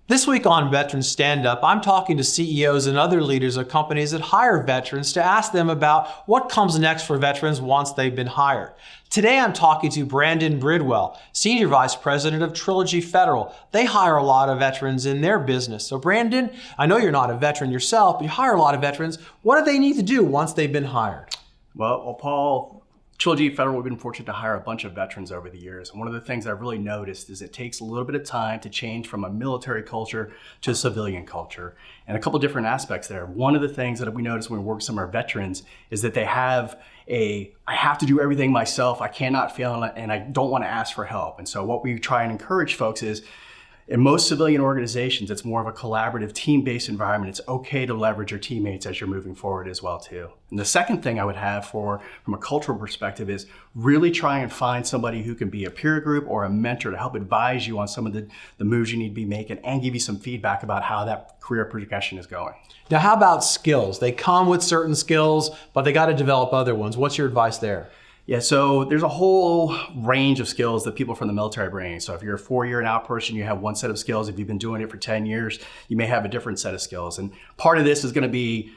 This week on Veterans Stand Up, I'm talking to CEOs and other leaders of companies that hire veterans to ask them about what comes next for veterans once they've been hired. Today I'm talking to Brandon Bridwell, Senior Vice President of Trilogy Federal. They hire a lot of veterans in their business. So Brandon, I know you're not a veteran yourself, but you hire a lot of veterans. What do they need to do once they've been hired? Well, Paul, Trilogy Federal, we've been fortunate to hire a bunch of veterans over the years. And one of the things I've really noticed is it takes a little bit of time to change from a military culture to a civilian culture. And a couple different aspects there. One of the things that we notice when we work with some of our veterans is that they have I have to do everything myself, I cannot fail, and I don't want to ask for help. And so what we try and encourage folks is, in most civilian organizations, it's more of a collaborative, team-based environment. It's okay to leverage your teammates as you're moving forward as well, too. And the second thing I would have from a cultural perspective is really try and find somebody who can be a peer group or a mentor to help advise you on some of the moves you need to be making and give you some feedback about how that career progression is going. Now, how about skills? They come with certain skills, but they got to develop other ones. What's your advice there? Yeah, so there's a whole range of skills that people from the military bring. So if you're a 4-year and out person, you have one set of skills. If you've been doing it for 10 years, you may have a different set of skills. And part of this is going to be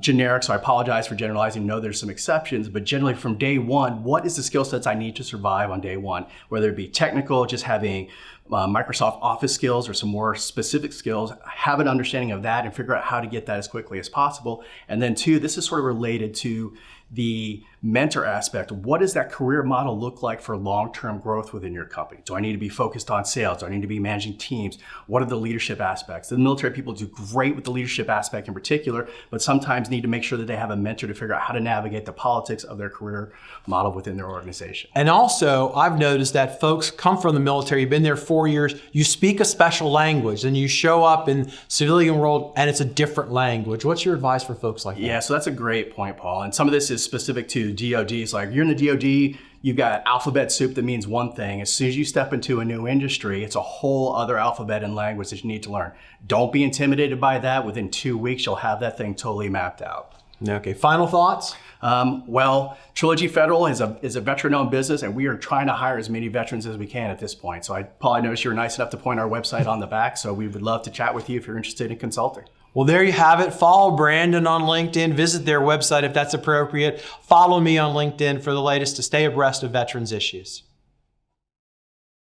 generic, so I apologize for generalizing. No, there's some exceptions, but generally from day one, what is the skill sets I need to survive on day one? Whether it be technical, just having Microsoft Office skills or some more specific skills, have an understanding of that and figure out how to get that as quickly as possible. And then two, this is sort of related to the mentor aspect. What does that career model look like for long-term growth within your company? Do I need to be focused on sales? Do I need to be managing teams? What are the leadership aspects? The military people do great with the leadership aspect in particular, but sometimes need to make sure that they have a mentor to figure out how to navigate the politics of their career model within their organization. And also, I've noticed that folks come from the military, you've been there 4 years, you speak a special language, and you show up in civilian world and it's a different language. What's your advice for folks like that? Yeah, so that's a great point, Paul. And some of this is specific to DOD. It's like you're in the DOD, you've got alphabet soup that means one thing. As soon as you step into a new industry, it's a whole other alphabet and language that you need to learn. Don't be intimidated by that. Within 2 weeks, you'll have that thing totally mapped out. Okay, final thoughts? Well, Trilogy Federal is a veteran-owned business, and we are trying to hire as many veterans as we can at this point. So Paul, I noticed you were nice enough to point our website on the back, so we would love to chat with you if you're interested in consulting. Well, there you have it. Follow Brandon on LinkedIn. Visit their website if that's appropriate. Follow me on LinkedIn for the latest to stay abreast of veterans issues.